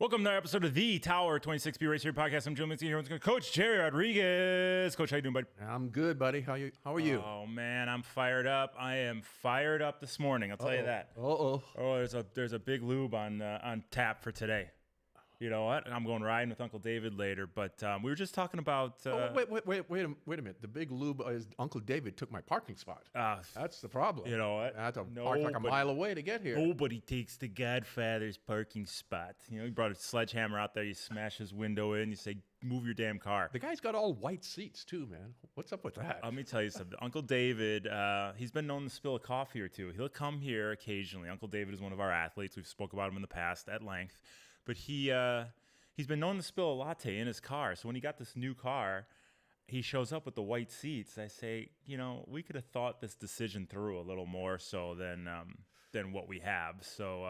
Welcome to our episode of the Tower 26B Race Here podcast. I'm Joe Mincy here with Coach Gerry Rodriguez. Coach, how you doing, buddy? I'm good, buddy. How are you? Oh man, I'm fired up. I am fired up this morning. I'll tell you that. Oh, There's a big lube on tap for today. You know what? I'm going riding with Uncle David later, but we were just talking about. Wait a minute. The big lube is Uncle David took my parking spot. That's the problem. You know what? I had to park like a mile away to get here. Nobody takes the Godfather's parking spot. You know, he brought a sledgehammer out there. You smash his window in. You say, "Move your damn car." The guy's got all white seats too, man. What's up with that? Let me tell you something. Uncle David, he's been known to spill a coffee or two. He'll come here occasionally. Uncle David is one of our athletes. We've spoke about him in the past at length. But he's been known to spill a latte in his car. So when he got this new car, he shows up with the white seats. I say, you know, we could have thought this decision through a little more so than what we have. So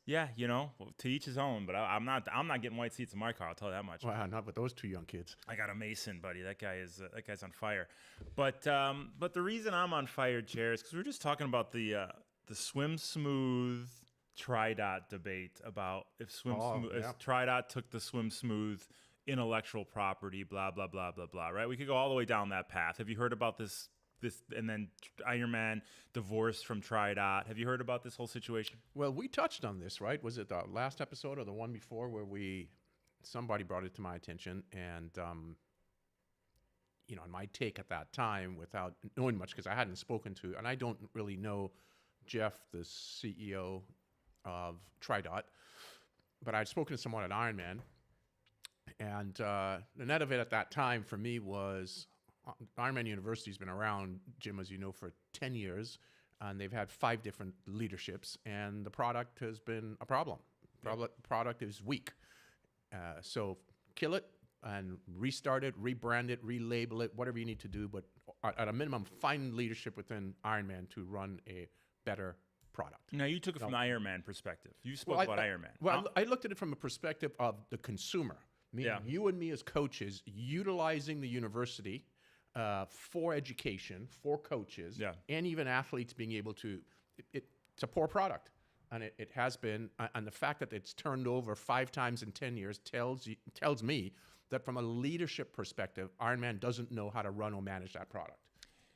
yeah, you know, to each his own. But I'm not getting white seats in my car. I'll tell you that much. Wow, not with those two young kids. I got a Mason, buddy. That guy's on fire. But the reason I'm on fire, Chair, is because we were just talking about the swim smooth TriDot debate about if TriDot took the swim smooth intellectual property, blah blah blah blah blah. Right? We could go all the way down that path. Have you heard about this? And then Ironman divorced from TriDot. Have you heard about this whole situation? Well, we touched on this, right? Was it the last episode or the one before where somebody brought it to my attention, and and my take at that time, without knowing much, because I hadn't spoken to, and I don't really know Jeff, the CEO of TriDot, but I'd spoken to someone at Ironman, and the net of it at that time for me was Ironman University's been around, Jim, as you know, for 10 years, and they've had 5 different leaderships, and the product has been a problem. Product is weak. So kill it and restart it, rebrand it, relabel it, whatever you need to do, but at a minimum, find leadership within Ironman to run a better product. Now, you took it from the Ironman perspective. You spoke about Ironman. Well, I looked at it from a perspective of the consumer, meaning you and me as coaches utilizing the university for education, for coaches, and even athletes being able to, it's a poor product. And it has been, and the fact that it's turned over 5 times in 10 years tells me that from a leadership perspective, Ironman doesn't know how to run or manage that product.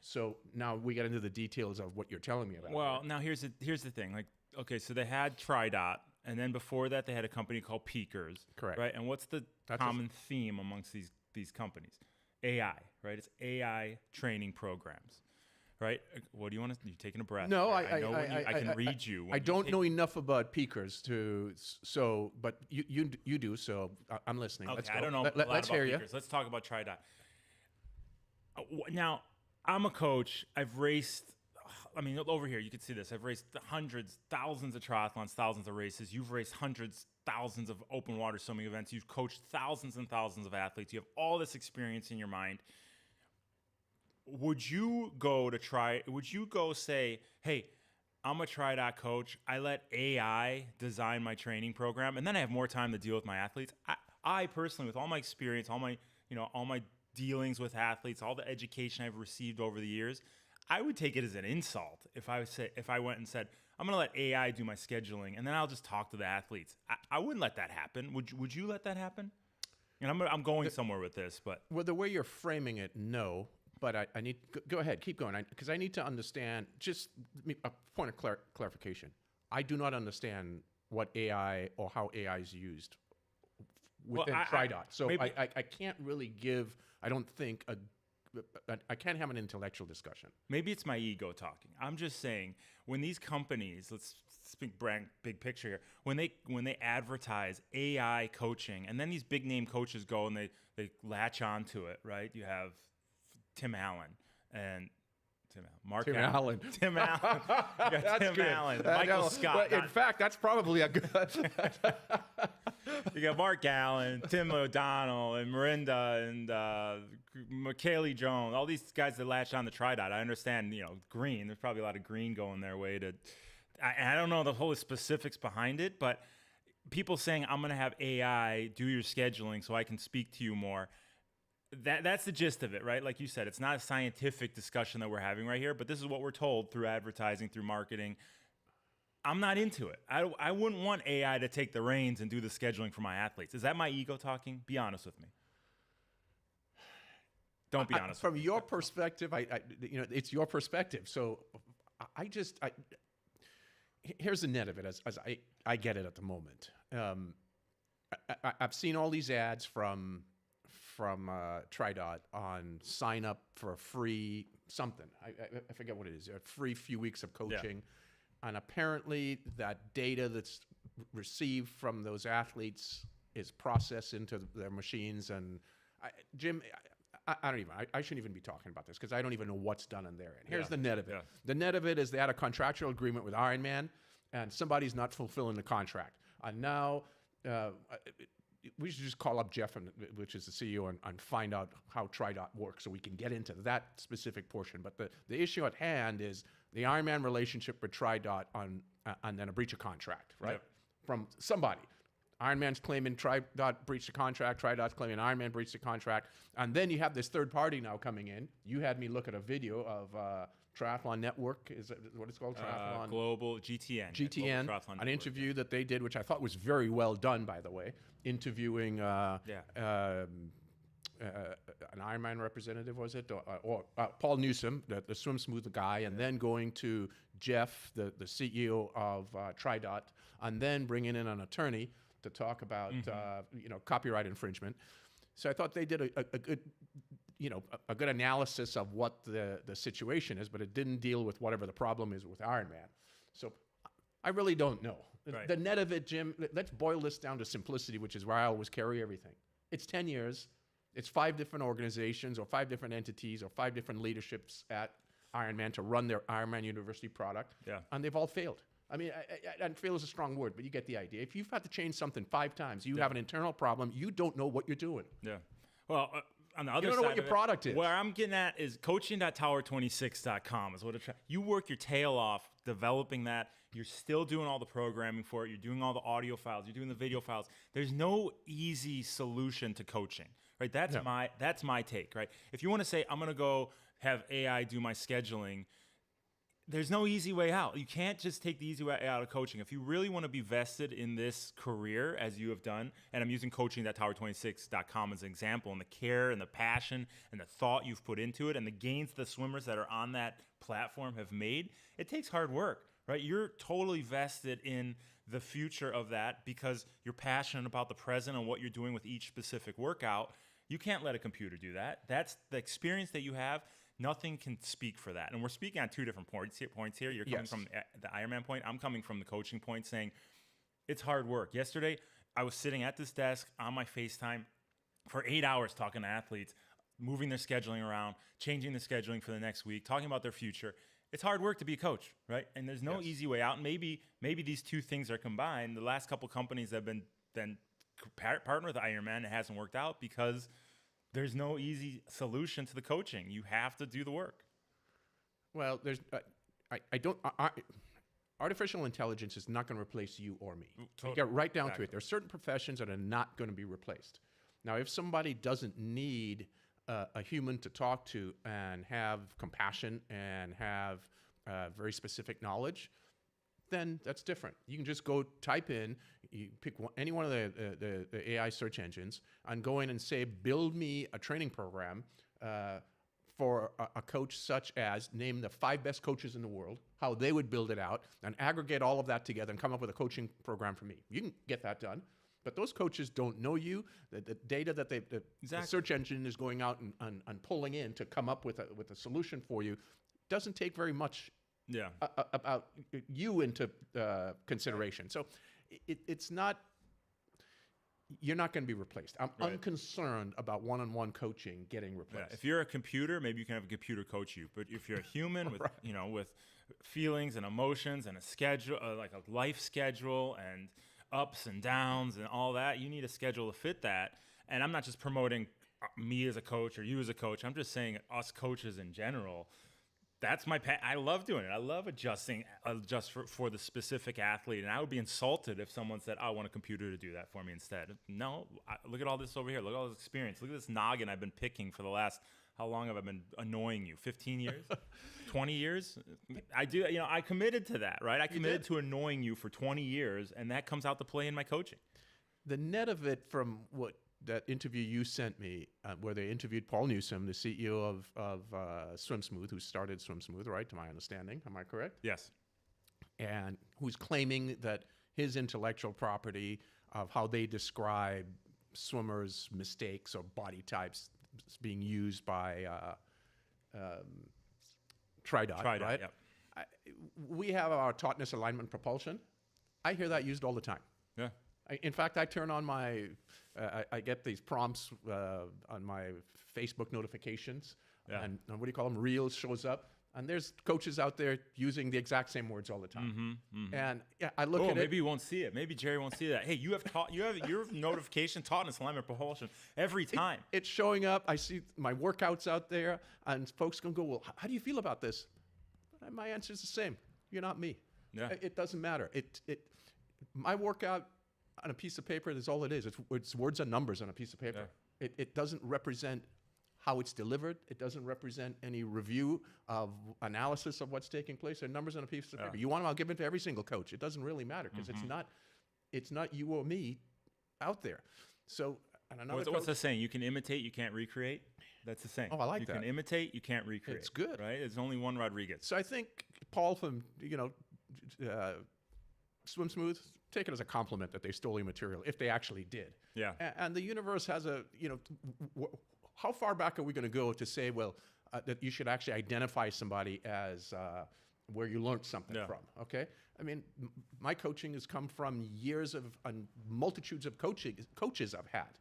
So now we get into the details of what you're telling me about. Well, now here's the thing. Like, okay, so they had TriDot, and then before that they had a company called Peakers. Correct. Right? And what's the common theme amongst these companies? AI, right? It's AI training programs. Right? What do you want to? You're taking a breath. No, I can read you. I don't know enough about Peakers but you do. So I'm listening. Okay, Let's go. I don't know. Let's hear you. Let's talk about TriDot. Now, I'm a coach. I've raced. I mean, over here you can see this. I've raced hundreds, thousands of triathlons, thousands of races. You've raced hundreds, thousands of open water swimming events. You've coached thousands and thousands of athletes. You have all this experience in your mind. Would you go say, hey, I'm a TriDot coach. I let AI design my training program, and then I have more time to deal with my athletes? I personally, with all my experience, all my dealings with athletes, all the education I've received over the years, I would take it as an insult if I went and said, I'm going to let AI do my scheduling, and then I'll just talk to the athletes. I wouldn't let that happen. Would you let that happen? And I'm going somewhere with this, but well, the way you're framing it, no. But I need go ahead, keep going, because I need to understand. Just a point of clarification. I do not understand what AI or how AI is used within TriDot. So I can't really give. I don't think I can't have an intellectual discussion. Maybe it's my ego talking. I'm just saying, when these companies, let's speak big picture here, when they advertise AI coaching, and then these big name coaches go and they latch onto it, right? You have Tim Allen. You got Tim Allen, Michael Scott. Well, in fact, that's probably a good. You got Mark Allen, Tim O'Donnell, and Miranda, and McKaylee Jones. All these guys that latched on to TriDot. I understand, green. There's probably a lot of green going their way to. I don't know the whole specifics behind it, but people saying I'm going to have AI do your scheduling so I can speak to you more. That's the gist of it, right? Like you said, it's not a scientific discussion that we're having right here, but this is what we're told through advertising, through marketing. I'm not into it. I wouldn't want AI to take the reins and do the scheduling for my athletes. Is that my ego talking? Be honest with me. Don't be honest. From your perspective, it's your perspective. So here's the net of it as I get it at the moment. I've seen all these ads from TriDot on sign up for a free something. I forget what it is. A free few weeks of coaching. Yeah. And apparently that data that's received from those athletes is processed into their machines. And Jim, I don't even, I shouldn't even be talking about this because I don't even know what's done on their end. Here's the net of it. Yeah. The net of it is they had a contractual agreement with Ironman and somebody's not fulfilling the contract. And now we should just call up Jeff, which is the CEO, and find out how TriDot works so we can get into that specific portion. But the issue at hand is the Ironman relationship with TriDot and then a breach of contract, right? Yep. From somebody. Ironman's claiming TriDot breached the contract. TriDot's claiming Ironman breached the contract. And then you have this third party now coming in. You had me look at a video of Triathlon Network. Is that what it's called? Triathlon Global GTN. GTN. Global an interview that they did, which I thought was very well done, by the way. Interviewing an Ironman representative, was it? Or Paul Newsom, the Swim Smooth guy, and then going to Jeff, the CEO of TriDot, and then bringing in an attorney to talk about copyright infringement. So I thought they did a good a good analysis of what the situation is, but it didn't deal with whatever the problem is with Ironman. So I really don't know. Right. The net of it, Jim, let's boil this down to simplicity, which is where I always carry everything. It's 10 years. It's 5 different organizations or 5 different entities or 5 different leaderships at Ironman to run their Ironman University product. Yeah. And they've all failed. I mean, and fail is a strong word, but you get the idea. If you've had to change something 5 times, you have an internal problem, you don't know what you're doing. Yeah. Well, on the other side, you don't know what your product is. Where I'm getting at is coaching.tower26.com is what you work your tail off developing that. You're still doing all the programming for it. You're doing all the audio files. You're doing the video files. There's no easy solution to coaching, right? That's my take, right? If you want to say I'm going to go have AI do my scheduling, there's no easy way out. You can't just take the easy way out of coaching. If you really want to be vested in this career as you have done, and I'm using coaching.tower26.com as an example, and the care and the passion and the thought you've put into it and the gains the swimmers that are on that platform have made, it takes hard work, right? You're totally vested in the future of that because you're passionate about the present and what you're doing with each specific workout. You can't let a computer do that. That's the experience that you have. Nothing can speak for that. And we're speaking on 2 different points here. You're coming from the Ironman point. I'm coming from the coaching point saying it's hard work. Yesterday, I was sitting at this desk on my FaceTime for 8 hours talking to athletes, moving their scheduling around, changing the scheduling for the next week, talking about their future. It's hard work to be a coach, right? And there's no easy way out. And maybe these 2 things are combined. The last couple companies that have been partnered with Ironman, it hasn't worked out because there's no easy solution to the coaching. You have to do the work. Well, there's artificial intelligence is not going to replace you or me. Totally. Get right down to it. There are certain professions that are not going to be replaced. Now, if somebody doesn't need a human to talk to and have compassion and have very specific knowledge, then that's different. You can just go type in, you pick any one of the AI search engines and go in and say, build me a training program for a coach such as, name the 5 best coaches in the world, how they would build it out, and aggregate all of that together and come up with a coaching program for me. You can get that done. But those coaches don't know you. The data that the search engine is going out and pulling in to come up with a solution for you doesn't take very much about you into consideration. So it's not, you're not going to be replaced. I'm unconcerned about one-on-one coaching getting replaced. Yeah. If you're a computer, maybe you can have a computer coach you. But if you're a human with with feelings and emotions and a schedule, like a life schedule and ups and downs and all that, you need a schedule to fit that. And I'm not just promoting me as a coach or you as a coach. I'm just saying us coaches in general. That's my I love doing it. I love adjust for the specific athlete. And I would be insulted if someone said, I want a computer to do that for me instead. No, look at all this over here. Look at all this experience. Look at this noggin I've been picking for the last how long have I been annoying you? 15 years? 20 years? I do, I committed to that, right? I committed to annoying you for 20 years, and that comes out to play in my coaching. The net of it from that interview you sent me, where they interviewed Paul Newsome, the CEO of SwimSmooth, who started SwimSmooth, right, to my understanding. Am I correct? Yes. And who's claiming that his intellectual property of how they describe swimmers' mistakes or body types is being used by TriDot, right? Yep. We have our tautness, alignment, propulsion. I hear that used all the time. Yeah. In fact, I turn on my, I get these prompts on my Facebook notifications, and what do you call them? Reels shows up, and there's coaches out there using the exact same words all the time. And I look at it. Maybe you won't see it. Maybe Gerry won't see that. Hey, you have your notification, tautness, alignment, propulsion every time. It's showing up. I see my workouts out there, and folks can go, well, how do you feel about this? And my answer is the same. You're not me. Yeah. It doesn't matter. My workout on a piece of paper, that's all it is. It's words and numbers on a piece of paper. Yeah. It doesn't represent how it's delivered. It doesn't represent any review of analysis of what's taking place. They're numbers on a piece of paper. You want them, I'll give it to every single coach. It doesn't really matter because it's not you or me out there. So, and another what's the saying? You can imitate, you can't recreate. That's the saying. Oh, I like that. You can imitate, you can't recreate. It's good, right? There's only one Rodriguez. So I think Paul from SwimSmooth, take it as a compliment that they stole your material, if they actually did. Yeah. And the universe has how far back are we going to go to say, well, that you should actually identify somebody as where you learned something from, okay? I mean, my coaching has come from years of multitudes of coaches I've had,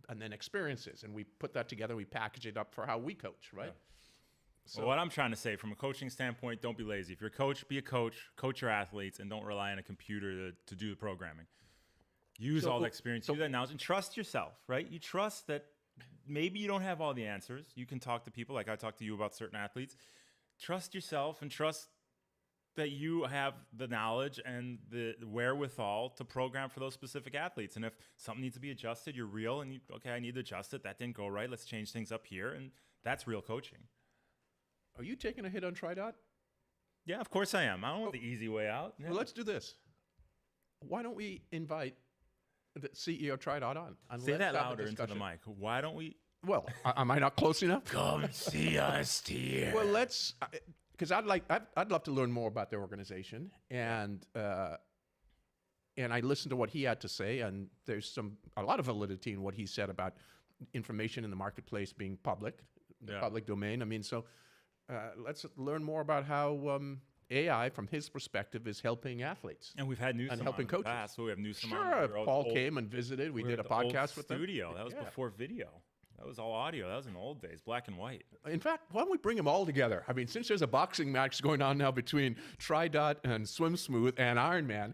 and then experiences, and we put that together, we package it up for how we coach, right? Yeah. So what I'm trying to say from a coaching standpoint, don't be lazy. If you're a coach, be a coach your athletes, and don't rely on a computer to do the programming. Use all the experience, use that knowledge, and trust yourself, right? You trust that maybe you don't have all the answers. You can talk to people like I talked to you about certain athletes. Trust yourself and trust that you have the knowledge and the wherewithal to program for those specific athletes. And if something needs to be adjusted, you're real and I need to adjust it. That didn't go right. Let's change things up here. And that's real coaching. Are you taking a hit on TriDot? Yeah, of course I am. I don't want the easy way out. Yeah. Well, let's do this. Why don't we invite the CEO of TriDot on? Say that louder into the mic. Why don't we? Well, am I not close enough? Come see us here. Well, let's, because I'd love to learn more about their organization, and I listened to what he had to say, and there's a lot of validity in what he said about information in the marketplace being public domain. I mean, so. Let's learn more about how AI, from his perspective, is helping athletes. And we've had Newsome and helping coaches. So we have Newsome on. Sure, Paul came and visited. We did a podcast with them. Studio. That was before video. That was all audio. That was in the old days, black and white. In fact, why don't we bring them all together? I mean, since there's a boxing match going on now between TriDot and SwimSmooth and Ironman,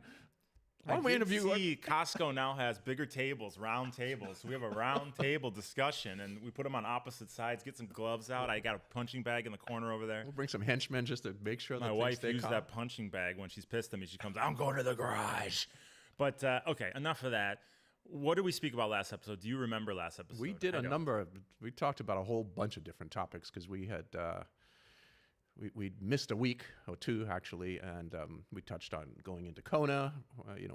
why don't we interview? Costco now has bigger tables, round tables. So we have a round table discussion, and we put them on opposite sides. Get some gloves out. I got a punching bag in the corner over there. We'll bring some henchmen just to make sure that my wife used that punching bag when she's pissed at me. She comes, I'm going to the garage. But okay, enough of that. What did we speak about last episode? Do you remember last episode? We did we talked about a whole bunch of different topics because we had. We missed a week or two, actually, and we touched on going into Kona.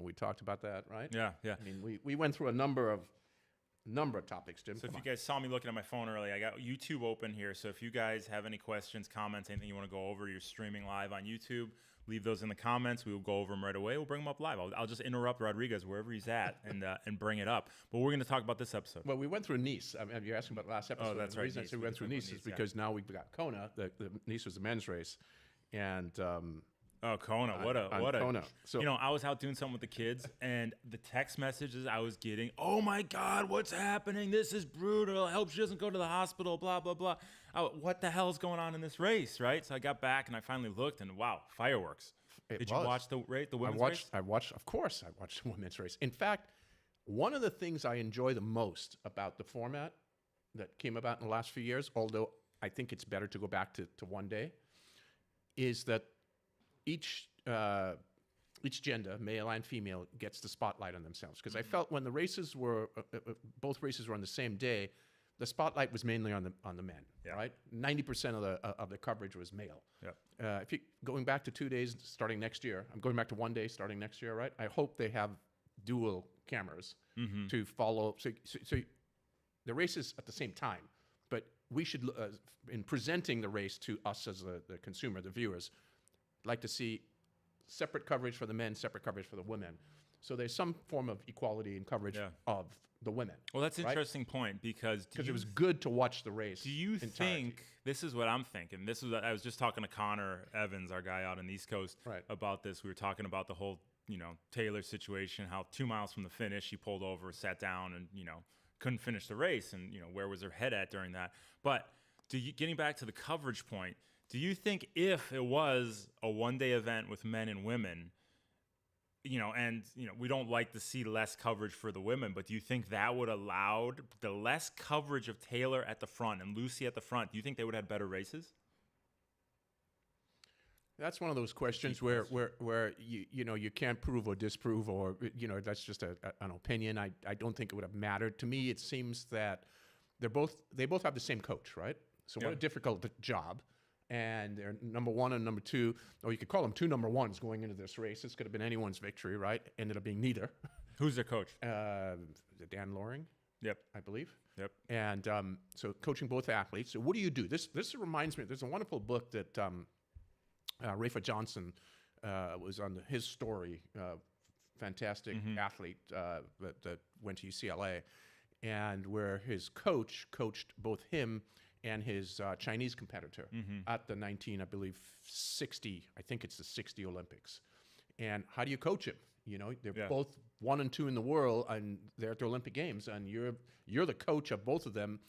We talked about that, right? Yeah. I mean, we went through a number of topics, Jim. So if you guys saw me looking at my phone earlier, I got YouTube open here. So if you guys have any questions, comments, anything you want to go over, you're streaming live on YouTube, leave those in the comments. We will go over them right away. We'll bring them up live. I'll just interrupt Rodriguez wherever he's at and bring it up. But we're going to talk about this episode. Well, we went through Nice. I mean, you're asking about last episode. Oh, that's right. The reason I said we went through Nice is because now we've got Kona. The Nice was the men's race, and Kona! What a Kona. So I was out doing something with the kids, and the text messages I was getting, oh my God, what's happening? This is brutal. I hope she doesn't go to the hospital. Blah blah blah. What the hell is going on in this race, right? So I got back and I finally looked, and wow, fireworks. Did you watch the women's race? Of course, I watched the women's race. In fact, one of the things I enjoy the most about the format that came about in the last few years, although I think it's better to go back to one day, is that each gender, male and female, gets the spotlight on themselves. Because I felt when the races were, both races were on the same day, the spotlight was mainly on the men, Yeah. right? 90% of the coverage was male. Yep. If you going back to 2 days starting next year, I'm going back to 1 day starting next year, right? I hope they have dual cameras to follow. So the race is at the same time, but we should, in presenting the race to us as the consumer, the viewers, like to see separate coverage for the men, separate coverage for the women. So there's some form of equality in coverage of the women. Well, that's an right? interesting point because it was good to watch the race. Do you think, this is what I'm thinking, I was just talking to Connor Evans, our guy out on the East Coast, about this. We were talking about the whole, Taylor situation, how 2 miles from the finish, she pulled over, sat down, and, couldn't finish the race. And, where was her head at during that? But getting back to the coverage point, do you think if it was a one-day event with men and women, we don't like to see less coverage for the women, but do you think that would allow the less coverage of Taylor at the front and Lucy at the front? Do you think they would have better races? That's one of those questions where you can't prove or disprove, or that's just an opinion. I don't think it would have mattered. To me, it seems that they both have the same coach, right? So what a difficult job. And they're number one and number two, or you could call them two number ones going into this race. This could have been anyone's victory, right? Ended up being neither. Who's their coach? Dan Loring. Yep. I believe. Yep. And so coaching both athletes. So what do you do? This reminds me, there's a wonderful book that Rafa Johnson was on his story, fantastic athlete that went to UCLA, and where his coach coached both him and his Chinese competitor at the 1960, I think it's the 60 Olympics. And how do you coach him? They're both 1 and 2 in the world, and they're at the Olympic Games, and you're the coach of both of them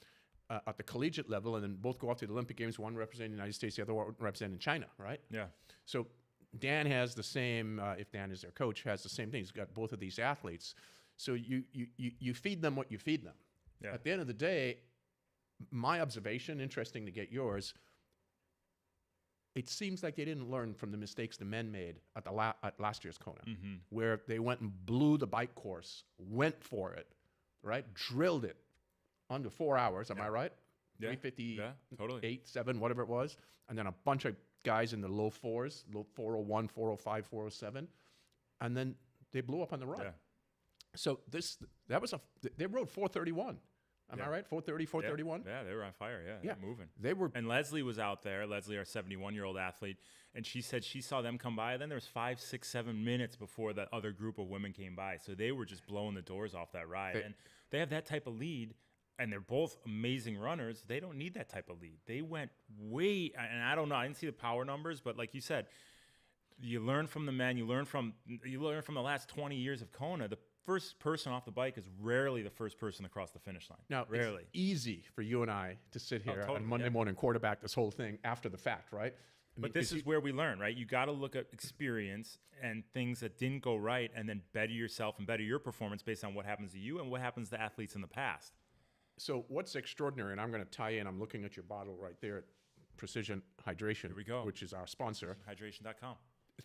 at the collegiate level, and then both go off to the Olympic Games, one representing the United States, the other one representing China, right? Yeah. So Dan has the same, if Dan is their coach, has the same thing. He's got both of these athletes. So you feed them what you feed them. Yeah. At the end of the day, my observation, interesting to get yours, it seems like they didn't learn from the mistakes the men made at at last year's Kona, where they went and blew the bike course, went for it, right? Drilled it under 4 hours, am I right? Yeah. 358, totally. 7, whatever it was. And then a bunch of guys in the low 4s, low 401, 405, 407. And then they blew up on the run. Yeah. So they rode 431. Am I right? 430, 431? Yeah, they were on fire. Yeah, yeah. They're moving. They were. And Leslie was out there. Leslie, our 71-year-old athlete, and she said she saw them come by. Then there was 5, 6, 7 minutes before that other group of women came by. So they were just blowing the doors off that ride. And they have that type of lead, and they're both amazing runners. They don't need that type of lead. They went way, and I don't know. I didn't see the power numbers, but like you said, you learn from the men. You learn from the last 20 years of Kona. The first person off the bike is rarely the first person across the finish line. Now, rarely. It's easy for you and I to sit here on Monday morning, quarterback this whole thing after the fact, right? But this is where we learn, right? You got to look at experience and things that didn't go right, and then better yourself and better your performance based on what happens to you and what happens to athletes in the past. So what's extraordinary, and I'm going to tie in, I'm looking at your bottle right there at Precision Hydration, Here we go. Which is our sponsor. Hydration.com.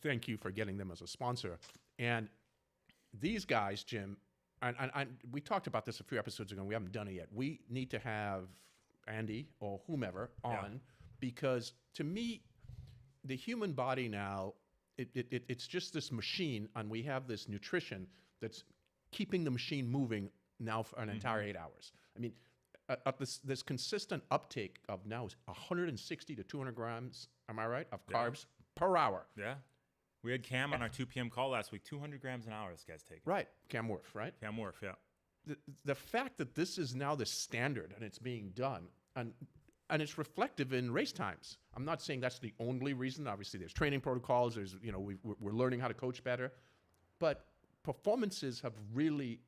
Thank you for getting them as a sponsor. And these guys, Jim, and we talked about this a few episodes ago, and we haven't done it yet. We need to have Andy or whomever on because to me, the human body now, it's just this machine, and we have this nutrition that's keeping the machine moving now for an entire 8 hours. I mean, this consistent uptake of now is 160 to 200 grams, am I right, of carbs per hour. Yeah. We had Cam on our 2 p.m. call last week, 200 grams an hour this guy's taking. Right, Cam Worth, right? Cam Worth, yeah. The fact that this is now the standard and it's being done, and it's reflective in race times. I'm not saying that's the only reason. Obviously, there's training protocols. There's, we're learning how to coach better. But performances have really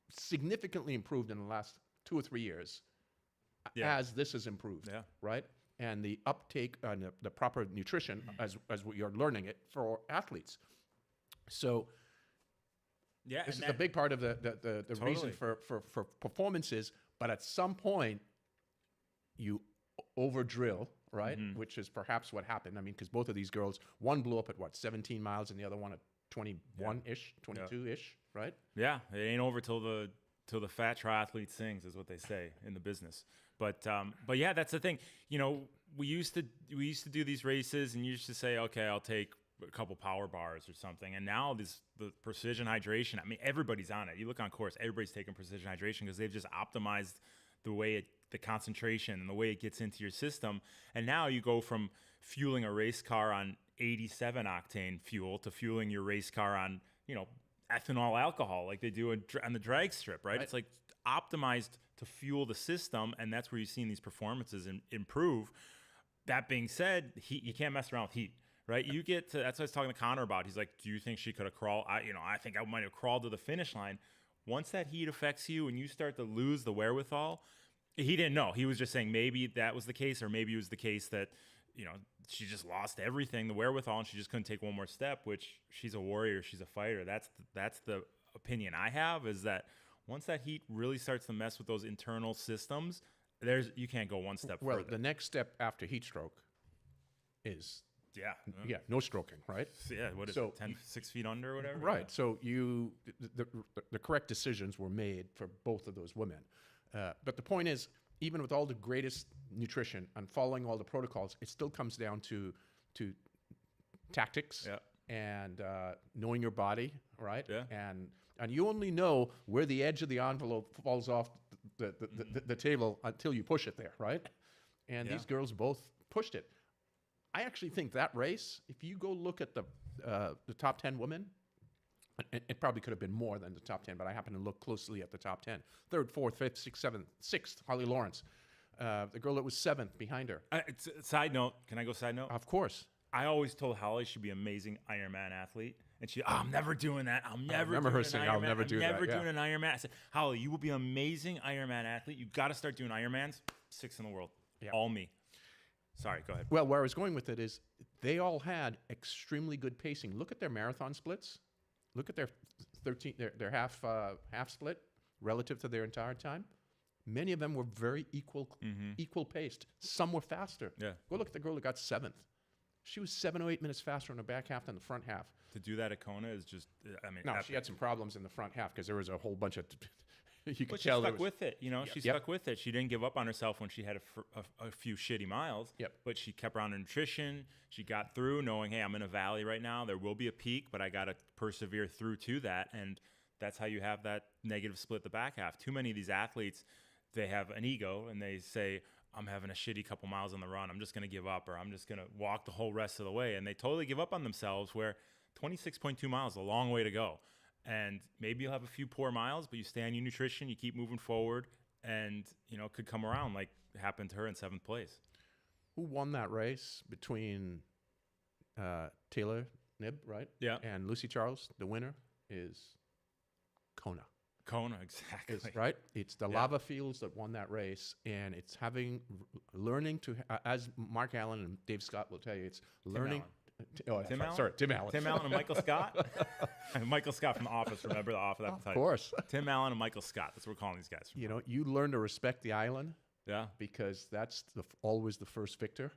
significantally improved in the last 2 or 3 years as this has improved, right? And the uptake and the proper nutrition as we are learning it for athletes. So this is a big part of the reason for performances. But at some point, you over drill, right? Which is perhaps what happened. I mean, because both of these girls, one blew up at 17 miles and the other one at 21-ish, 22-ish, right? Yeah, it ain't over till the till the fat triathlete sings, is what they say in the business. But yeah, that's the thing. You know, we used to do these races, and you used to say, okay, I'll take a couple power bars or something. And now the precision hydration. I mean, everybody's on it. You look on course, everybody's taking precision hydration because they've just optimized the way the concentration and the way it gets into your system. And now you go from fueling a race car on 87 octane fuel to fueling your race car on, you know, ethanol alcohol like they do on the drag strip, right? It's like optimized to fuel the system, and that's where you've seen these performances improve. That being said, heat, you can't mess around with heat, right? You get to, that's what I was talking to Connor about. He's like, do you think she could have crawled? I think I might have crawled to the finish line. Once that heat affects you and you start to lose the wherewithal, he didn't know. He was just saying maybe that was the case, or maybe it was the case that, you know, she just lost everything, the wherewithal, and she just couldn't take one more step, which she's a warrior, she's a fighter. That's the opinion I have, is that once that heat really starts to mess with those internal systems, you can't go one step further. Well, the next step after heat stroke is no stroking, right? Yeah, what is it, 6 feet under or whatever? Right. So the correct decisions were made for both of those women. But the point is, even with all the greatest nutrition and following all the protocols, it still comes down to tactics and knowing your body, right? Yeah. And you only know where the edge of the envelope falls off the table until you push it there, right? And these girls both pushed it. I actually think that race, if you go look at the top 10 women, it probably could have been more than the top 10, but I happen to look closely at the top 10. 3rd, 4th, 5th, 6th, 7th, 6th, Holly Lawrence. The girl that was 7th behind her. Side note, can I go side note? Of course. I always told Holly she'd be an amazing Ironman athlete. And I'm never doing that. I'm never remember doing her saying, I'll never do that. Never doing an Ironman. I said, Holly, you will be an amazing Ironman athlete. You got to start doing Ironmans. 6th in the world. Yeah. All me. Sorry, go ahead. Well, where I was going with it is they all had extremely good pacing. Look at their marathon splits. Look at their their half split relative to their entire time. Many of them were very equal paced. Some were faster. Yeah. Go look at the girl that got 7th. She was 7 or 8 minutes faster in the back half than the front half. To do that at Kona is just, No, epic. she had some problems in the front half because there was a whole bunch of. You could But tell she stuck with it. You know, she stuck with it. She didn't give up on herself when she had a few shitty miles. Yep. But she kept around her nutrition. She got through knowing, hey, I'm in a valley right now. There will be a peak, but I got to persevere through to that. And that's how you have that negative split the back half. Too many of these athletes, they have an ego and they say, I'm having a shitty couple miles on the run. I'm just going to give up, or I'm just going to walk the whole rest of the way. And they totally give up on themselves, where 26.2 miles is a long way to go. And maybe you'll have a few poor miles, but you stay on your nutrition, you keep moving forward, and, you know, it could come around like it happened to her in 7th place. Who won that race between Taylor Knibb, right? Yeah. And Lucy Charles? The winner is Kona. Kona, exactly. Right? It's the lava fields that won that race, and it's learning to, as Mark Allen and Dave Scott will tell you, it's learning. Tim Allen? Sorry, Tim Allen. Tim Allen and Michael Scott? Michael Scott from The Office. Remember The Office? Of course. Tim Allen and Michael Scott. That's what we're calling these guys. You know, you learn to respect the island. Yeah. Because that's always the first victor.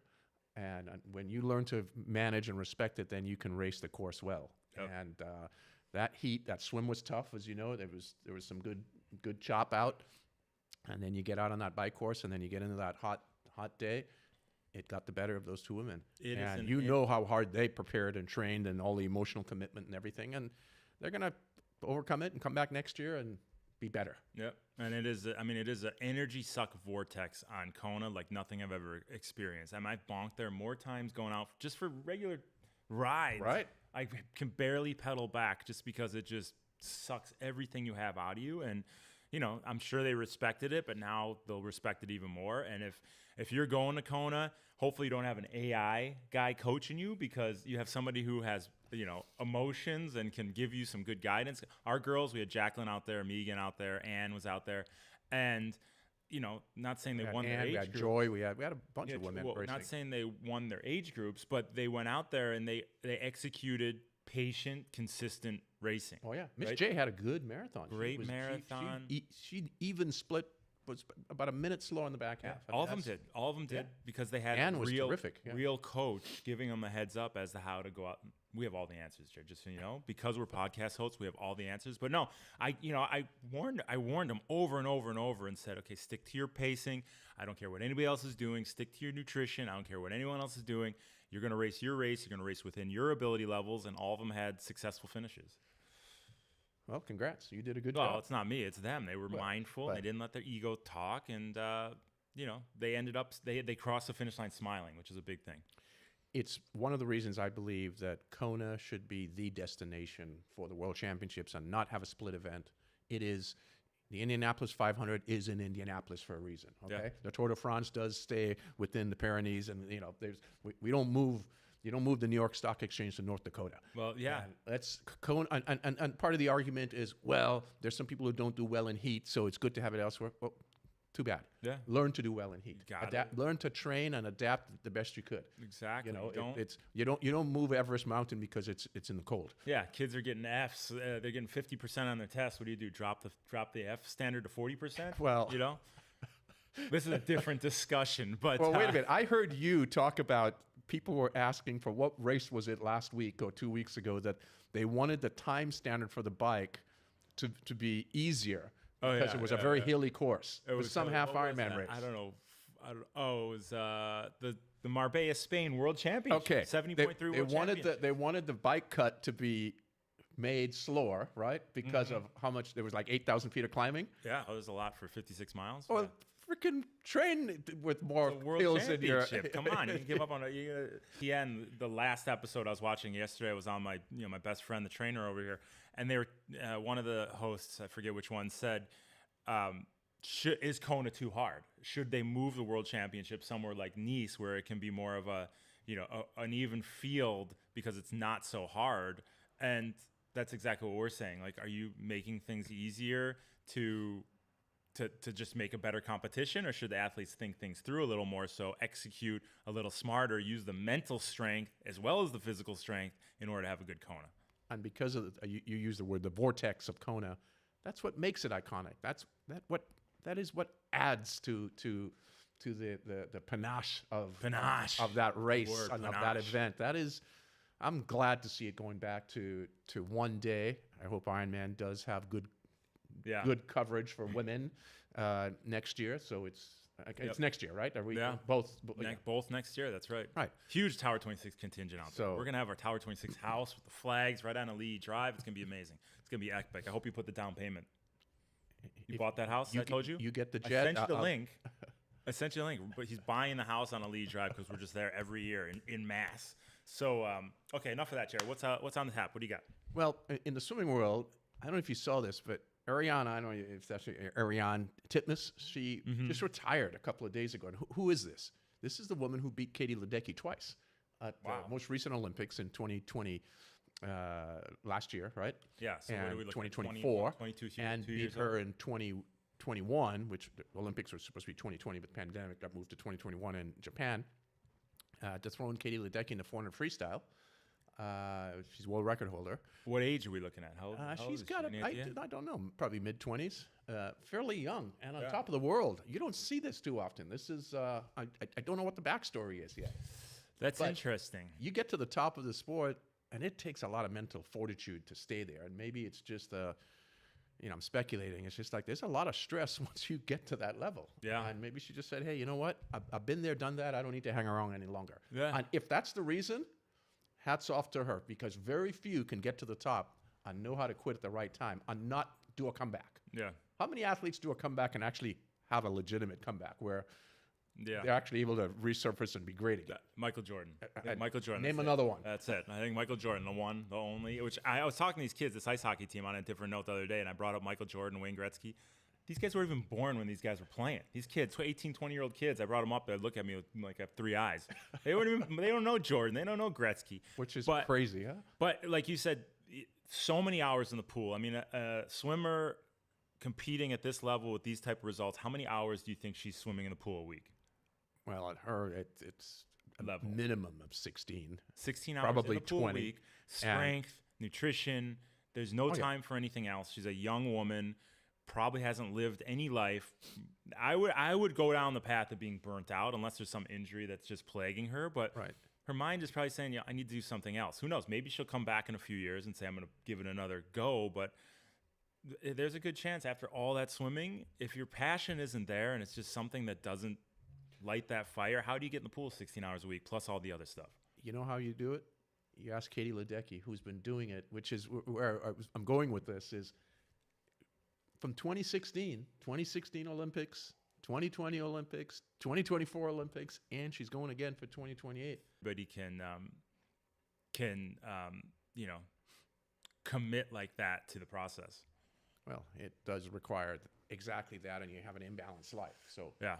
And when you learn to manage and respect it, then you can race the course well. Yep. And that heat, that swim was tough, as you know. There was some good chop out. And then you get out on that bike course, and then you get into that hot day. It got the better of those two women. And you know how hard they prepared and trained and all the emotional commitment and everything. And they're going to overcome it and come back next year and be better. Yep. And it is an energy suck vortex on Kona like nothing I've ever experienced. I might bonk there more times going out just for regular rides. Right. I can barely pedal back just because it just sucks everything you have out of you. And, you know, I'm sure they respected it, but now they'll respect it even more. And if you're going to Kona, hopefully you don't have an AI guy coaching you, because you have somebody who has, you know, emotions and can give you some good guidance. Our girls, we had Jacqueline out there, Megan out there, Ann was out there. And, you know, not saying they won their age group. We had Joy. We had a bunch of women. Well, not saying they won their age groups, but they went out there and they executed patient, consistent racing. Oh, yeah. Miss J had a good marathon. Great marathon. She even split, was about a minute slower in the back half. All of them did because they had Ann was terrific. Real coach giving them a heads up as to how to go out and we have all the answers, Jared, just so you know. Because we're podcast hosts, we have all the answers. But no, I warned them over and over and over and said, okay, stick to your pacing. I don't care what anybody else is doing. Stick to your nutrition. I don't care what anyone else is doing. You're going to race your race. You're going to race within your ability levels, and all of them had successful finishes. Well, congrats. You did a good Well, job. it's not me. It's them. They were mindful. They didn't let their ego talk, and they ended up they crossed the finish line smiling, which is a big thing. It's one of the reasons I believe that Kona should be the destination for the World Championships and not have a split event. It is the Indianapolis 500 is in Indianapolis for a reason. Okay, Yeah. The Tour de France does stay within the Pyrenees, and we don't move. You don't move the New York Stock Exchange to North Dakota. Well, yeah. And that's Kona, and part of the argument is, well, there's some people who don't do well in heat, so it's good to have it elsewhere. Well, too bad. Yeah. Learn to do well in heat. Got it. Learn to train and adapt the best you could. Exactly. You don't move Everest Mountain because it's in the cold. Yeah, kids are getting Fs. They're getting 50% on their test. What do? Drop the F standard to 40%? Well, this is a different discussion. But well, wait a minute. I heard you talk about people were asking for what race was it last week or 2 weeks ago that they wanted the time standard for the bike to be easier because it was a very hilly course. It was some half Ironman race. I don't know. It was the Marbella, Spain World Championship. Okay, 70.3 World Championship. They wanted the bike cut to be made slower, right? Because of how much there was, like 8,000 feet of climbing. Yeah, it was a lot for 56 miles. Well, yeah. Freaking train with more World hills in your. Come on, you can give up on it. Yeah, and the last episode I was watching yesterday was on my best friend, the trainer over here, and they were one of the hosts, I forget which one, said, "Is Kona too hard? Should they move the World Championship somewhere like Nice, where it can be more of an even field because it's not so hard?" And that's exactly what we're saying. Like, are you making things easier to just make a better competition, or should the athletes think things through a little more, so execute a little smarter, use the mental strength as well as the physical strength in order to have a good Kona? And because of you use the word the vortex of Kona, that's what makes it iconic. That is what adds to the panache of that race and of that event. That is, I'm glad to see it going back to one day. I hope Ironman does have good coverage for women next year. So it's next year, right? Are we both next year? That's right. Right. Huge Tower 26 contingent out there. We're gonna have our Tower 26 house with the flags right on a Lee Drive. It's gonna be amazing. It's gonna be epic. I hope you put the down payment. You bought that house? I told you. You get the jet. I sent you the link. But he's buying the house on a Lee Drive because we're just there every year in mass. So okay, enough of that, Jared. What's on the tap? What do you got? Well, in the swimming world, I don't know if you saw this, but Ariane, I don't know if that's Ariane Titmus. She just retired a couple of days ago. And who is this? This is the woman who beat Katie Ledecky twice at the most recent Olympics in 2020, last year, right? Yeah. So and what are we looking 2024, 22 and beat her in 2021, which the Olympics were supposed to be 2020, but the pandemic got moved to 2021 in Japan. Dethroned Katie Ledecky in the 400 freestyle. She's world record holder. What age are we looking at? How she's got I don't know, probably mid-20s. Fairly young and on Yeah. top of the world. You don't see this too often. This is I don't know what the backstory is yet. That's But interesting. You get to the top of the sport, and it takes a lot of mental fortitude to stay there. And maybe it's just I'm speculating. It's just like there's a lot of stress once you get to that level. Yeah. And maybe she just said, hey, you know what? I've been there, done that. I don't need to hang around any longer. Yeah. And if that's the reason, hats off to her, because very few can get to the top and know how to quit at the right time and not do a comeback. Yeah. How many athletes do a comeback and actually have a legitimate comeback where Yeah. they're actually able to resurface and be great again? Michael Jordan. I think Michael Jordan. Name that's another it. one. That's it. I think Michael Jordan, the one, the only. Which I was talking to these kids, this ice hockey team, on a different note the other day, and I brought up Michael Jordan, Wayne Gretzky. These guys weren't even born when these guys were playing. These kids, 18, 20-year-old kids, I brought them up. They'd look at me like I have three eyes. They don't know Jordan. They don't know Gretzky. Which is crazy, huh? But like you said, so many hours in the pool. I mean, a swimmer competing at this level with these type of results, how many hours do you think she's swimming in the pool a week? Well, at her, it's a Level. minimum of 16. 16 hours Probably in the pool 20. a week. Strength, nutrition. There's no time for anything else. She's a young woman, probably hasn't lived any life. I would go down the path of being burnt out unless there's some injury that's just plaguing her. But Right. her mind is probably saying, yeah, I need to do something else. Who knows? Maybe she'll come back in a few years and say, I'm going to give it another go. But there's a good chance after all that swimming, if your passion isn't there and it's just something that doesn't light that fire, how do you get in the pool 16 hours a week plus all the other stuff? You know how you do it? You ask Katie Ledecky, who's been doing it, which is where I'm going with this, is from 2016 Olympics, 2020 Olympics, 2024 Olympics, and she's going again for 2028. But he can commit like that to the process. Well, it does require exactly that, and you have an imbalanced life. So yeah.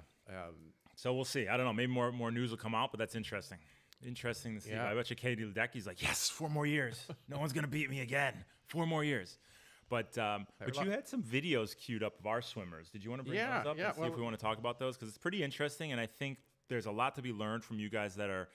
So we'll see. I don't know. Maybe more news will come out, but that's interesting. Interesting to see. Yeah. I bet you Katie Ledecky's like, yes, 4 more years. No one's gonna beat me again. 4 more years. But you had some videos queued up of our swimmers. Did you want to bring those up and see if we want to talk about those? Because it's pretty interesting, and I think there's a lot to be learned from you guys that are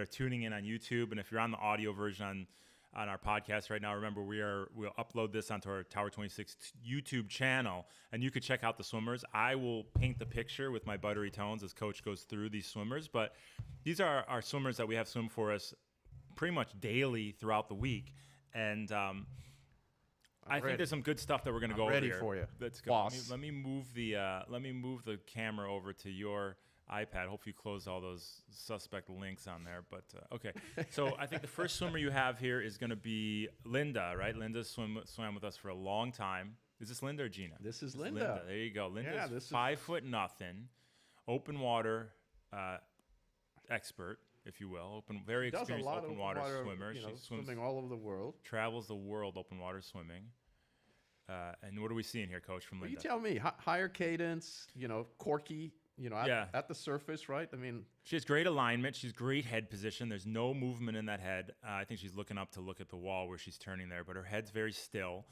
tuning in on YouTube. And if you're on the audio version on our podcast right now, remember we'll upload this onto our Tower 26 YouTube channel, and you could check out the swimmers. I will paint the picture with my buttery tones as Coach goes through these swimmers. But these are our swimmers that we have swim for us pretty much daily throughout the week, and I think there's some good stuff that we're going to go over ready here. for you. Let's go. Let me move the camera over to your iPad. Hopefully you closed all those suspect links on there. But okay. So I think the first swimmer you have here is going to be Linda, right? Linda swam with us for a long time. Is this Linda or Gina? This is Linda. There you go. Linda's this 5 foot nothing, open water expert, if you will. Very experienced open water swimmer. She swims swimming all over the world. Travels the world open water swimming. And what are we seeing here, Coach, from Linda? You tell me. Higher cadence, corky, at the surface, right? I mean, she has great alignment. She's great head position. There's no movement in that head. I think she's looking up to look at the wall where she's turning there, but her head's very still.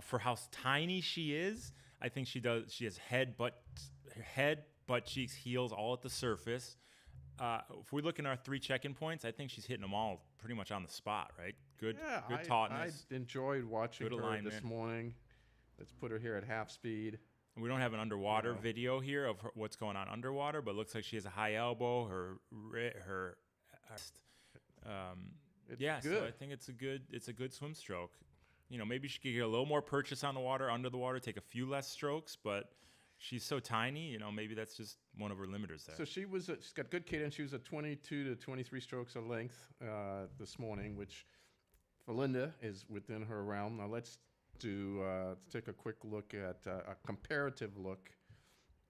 For how tiny she is, I think she has head, butt cheeks, heels, all at the surface. If we look in our 3 check-in points, I think she's hitting them all pretty much on the spot, right? Good tautness. I enjoyed watching good her alignment this morning. Let's put her here at half speed. We don't have an underwater video here of what's going on underwater, but it looks like she has a high elbow. Good. So I think it's a good swim stroke. Maybe she could get a little more purchase on the water, under the water, take a few less strokes, but she's so tiny, maybe that's just one of her limiters there. So she's got good cadence. She was at 22 to 23 strokes a length this morning, which for Linda is within her realm. Now let's take a quick look at a comparative look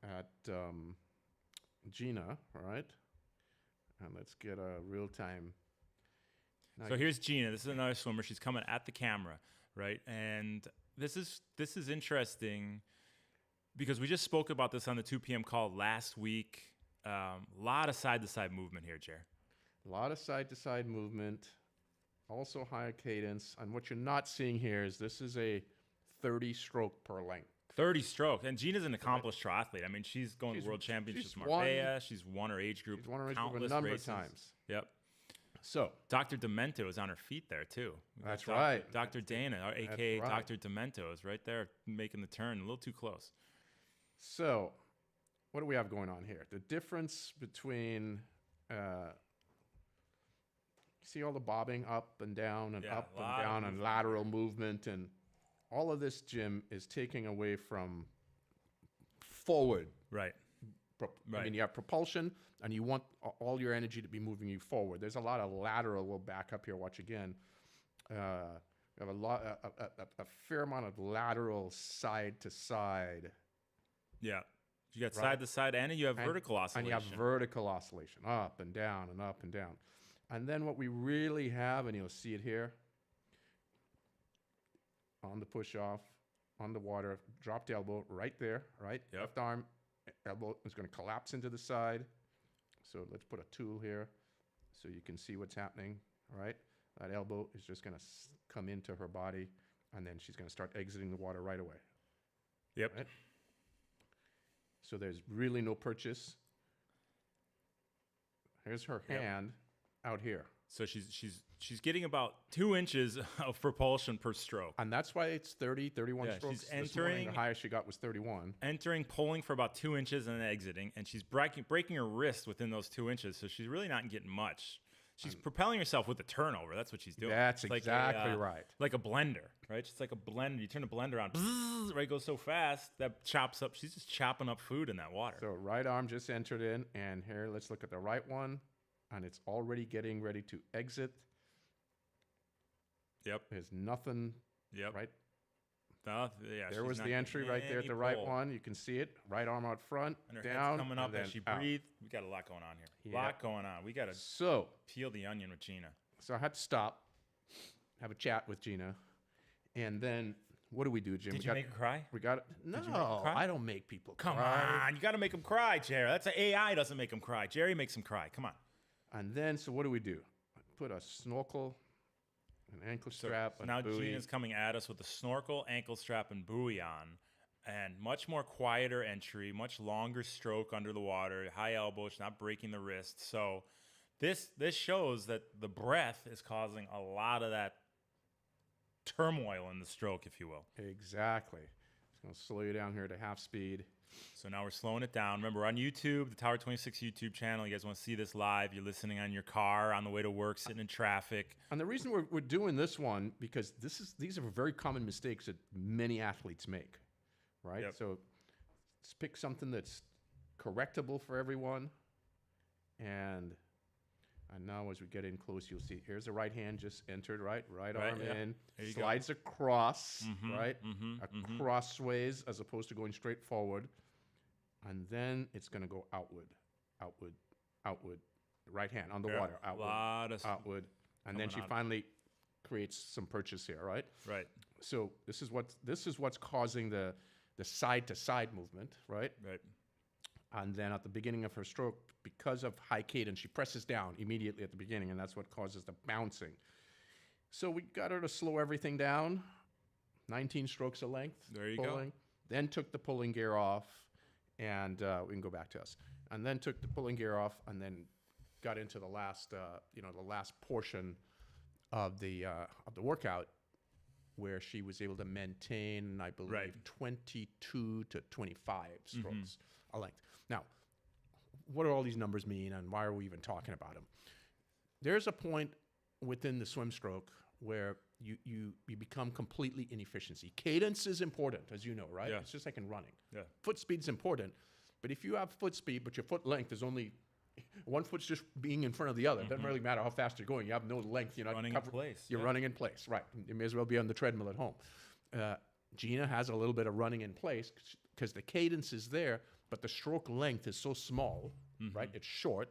at Gina, all right? And let's get a real time. So here's Gina. This is another swimmer. She's coming at the camera, right? And this is interesting because we just spoke about this on the 2 p.m. call last week. A lot of side-to-side movement here, Jer. A lot of side-to-side movement, also higher cadence. And what you're not seeing here is this is a 30 stroke per length. 30 stroke. And Gina's an accomplished triathlete. I mean, she's going to World Championships Marbella. She's won her age group countless a number races. of times. Yep. So Dr. Demento is on her feet there, too. That's right. Dr. Dana, a.k.a. Dr. Demento, is right there making the turn, a little too close. So what do we have going on here? The difference between, see all the bobbing up and down and up and down and lateral movement, and all of this, Jim, is taking away from forward. Right. I mean, you have propulsion, and you want all your energy to be moving you forward. There's a lot of lateral. We'll back up here. Watch again. You have a fair amount of lateral side to side. Yeah. You got side to side, and you have vertical oscillation. And you have vertical oscillation, up and down and up and down. And then what we really have, and you'll see it here, on the push off, on the water, dropped elbow right there, right? Yep. Left arm, elbow is going to collapse into the side. So let's put a tool here so you can see what's happening, all right? That elbow is just going to come into her body, and then she's going to start exiting the water right away. Yep. Right? So there's really no purchase. Here's her hand out here. So she's getting about 2 inches of propulsion per stroke. And that's why it's 31 strokes. She's entering. The highest she got was 31. Entering, pulling for about 2 inches and then exiting. And she's breaking her wrist within those 2 inches. So she's really not getting much. She's propelling herself with the turnover. That's what she's doing. That's It's exactly right. Like a blender, right? It's like a blender. You turn the blender on, bzzz, right? It goes so fast that chops up. She's just chopping up food in that water. So right arm just entered in, and here, let's look at the right one, and it's already getting ready to exit. Yep. There's nothing, Yep. right? Yeah. There was the entry right there at the right one. You can see it. Right arm out front, And her down, head's coming up and as she then out. breathes. We got a lot going on here. Yep. Lot going on. We got to So peel the onion with Gina. I had to stop, have a chat with Gina, and then what do we do, Jim? Did you make her cry? We got no. you make her cry? I don't make people Come cry. on. You got to make them cry, Jerry. That's an AI doesn't make them cry. Jerry makes them cry. Come on. And then, so what do we do? Put a snorkel, an ankle strap, So a now buoy. Gina's coming at us with a snorkel, ankle strap, and buoy on. And much more quieter entry, much longer stroke under the water, high elbow, she's not breaking the wrist. So this shows that the breath is causing a lot of that turmoil in the stroke, if you will. Exactly. It's going to slow you down here to half speed. So now we're slowing it down. Remember, we're on YouTube, the Tower 26 YouTube channel. You guys want to see this live. You're listening on your car, on the way to work, sitting in traffic. And the reason we're doing this one, because these are very common mistakes that many athletes make, right? Yep. So let's pick something that's correctable for everyone. And now as we get in close, you'll see here's the right hand just entered, right? Right arm yeah. in, There you slides across, right? Mm-hmm. Crossways as opposed to going straight forward. And then it's going to go outward, outward, outward. Right hand on the water, outward, Lot of outward. And then she out. finally creates some purchase here, right? Right. So this is what's causing the side to side movement, right? Right. And then at the beginning of her stroke, because of high cadence, she presses down immediately at the beginning, and that's what causes the bouncing. So we got her to slow everything down, 19 strokes a length. There you pulling, go. Then took the pulling gear off, and we can go back to us. And then took the pulling gear off, and then got into the last, the last portion of the workout, where she was able to maintain, I believe, Right. 22 to 25 strokes a length. Now, what do all these numbers mean, and why are we even talking about them? There's a point within the swim stroke where you become completely inefficiency. Cadence is important, as you know, right? Yeah. It's just like in running. Yeah. Foot speed's important, but if you have foot speed, but your foot length is only one foot's just being in front of the other, it doesn't really matter how fast you're going. You have no length. You're not Running in place, You're yeah. running in place, right? You may as well be on the treadmill at home. Gina has a little bit of running in place because the cadence is there, but the stroke length is so small, right? It's short,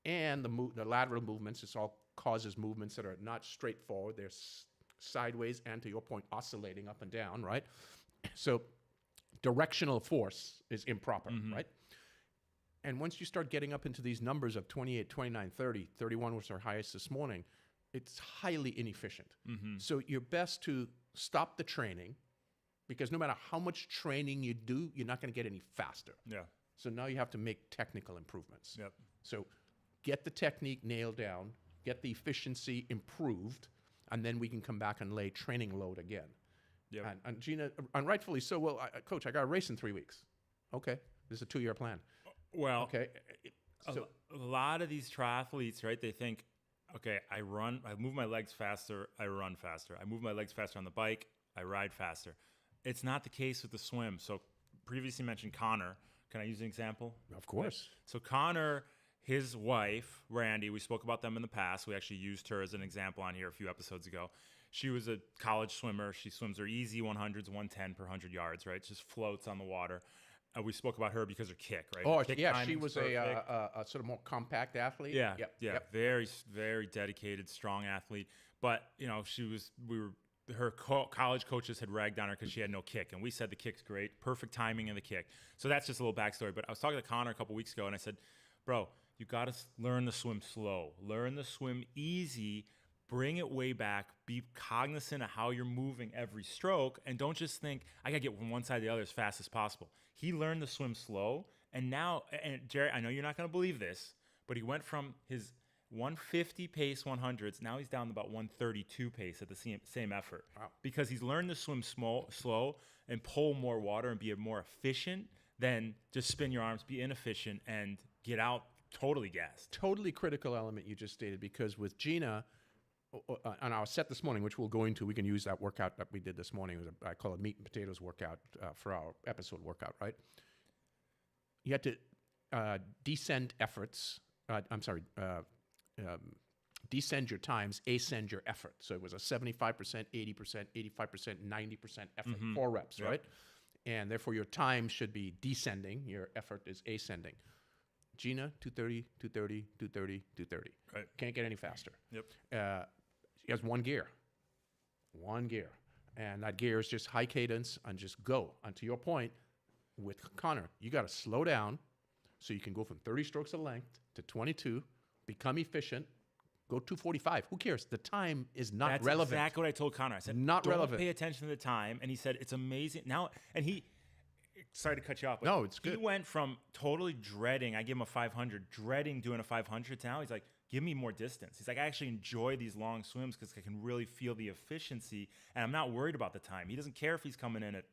and the lateral movements, it all causes movements that are not straightforward. They're sideways and, to your point, oscillating up and down, right? So directional force is improper, right? And once you start getting up into these numbers of 28, 29, 30, 31 was our highest this morning, it's highly inefficient. So you're best to stop the training, because no matter how much training you do, you're not going to get any faster. Yeah. So now you have to make technical improvements. Yep. So get the technique nailed down, get the efficiency improved, and then we can come back and lay training load again. Yep. And Gina, and rightfully so, well, Coach, I got a race in 3 weeks. Okay, this is a 2-year plan. Well, Okay. a lot of these triathletes, right? They think, okay, I move my legs faster, I run faster. I move my legs faster on the bike, I ride faster. It's not the case with the swim. So previously mentioned Connor. Can I use an example? Of course. So Connor, his wife, Randy, we spoke about them in the past. We actually used her as an example on here a few episodes ago. She was a college swimmer. She swims her easy 100s, 110 per 100 yards, right? Just floats on the water. We spoke about her because her kick, right? Oh, Her kick yeah, she timing's was perfect. a sort of more compact athlete. Yeah, Yep. yeah, Yep. very, very dedicated, strong athlete. But her college coaches had ragged on her because she had no kick, and we said the kick's great, perfect timing of the kick. So that's just a little backstory. But I was talking to Connor a couple weeks ago, and I said, "Bro, you got to learn to swim slow, learn to swim easy." Bring it way back. Be cognizant of how you're moving every stroke, and don't just think I gotta get from one side to the other as fast as possible. He learned to swim slow, and now, and Jerry, I know you're not gonna believe this, but he went from his 150 pace 100s. Now he's down to about 132 pace at the same effort. Wow. Because he's learned to swim slow and pull more water and be more efficient than just spin your arms, be inefficient, and get out totally gassed. Totally critical element you just stated, because with Gina, on our set this morning, which we'll go into, we can use that workout that we did this morning. It was I call it meat and potatoes workout for our episode workout, right? You had to descend your times, ascend your effort. So it was a 75%, 80%, 85%, 90% effort, 4 reps, right? And therefore your time should be descending, your effort is ascending. Gina, 230, 230, 230, 230. Right. Can't get any faster. Yep. She has one gear. And that gear is just high cadence and just go. And to your point, with Connor, you got to slow down so you can go from 30 strokes of length to 22, become efficient, go 245. Who cares? The time is not That's relevant. That's exactly what I told Connor. I said, not don't relevant. pay attention to the time. And he said, it's amazing. Now, and he, sorry to cut you off, but No, it's good. He went from totally dreading, I give him a 500, dreading doing a 500 to now he's like, give me more distance. He's like, I actually enjoy these long swims because I can really feel the efficiency and I'm not worried about the time. He doesn't care if he's coming in at,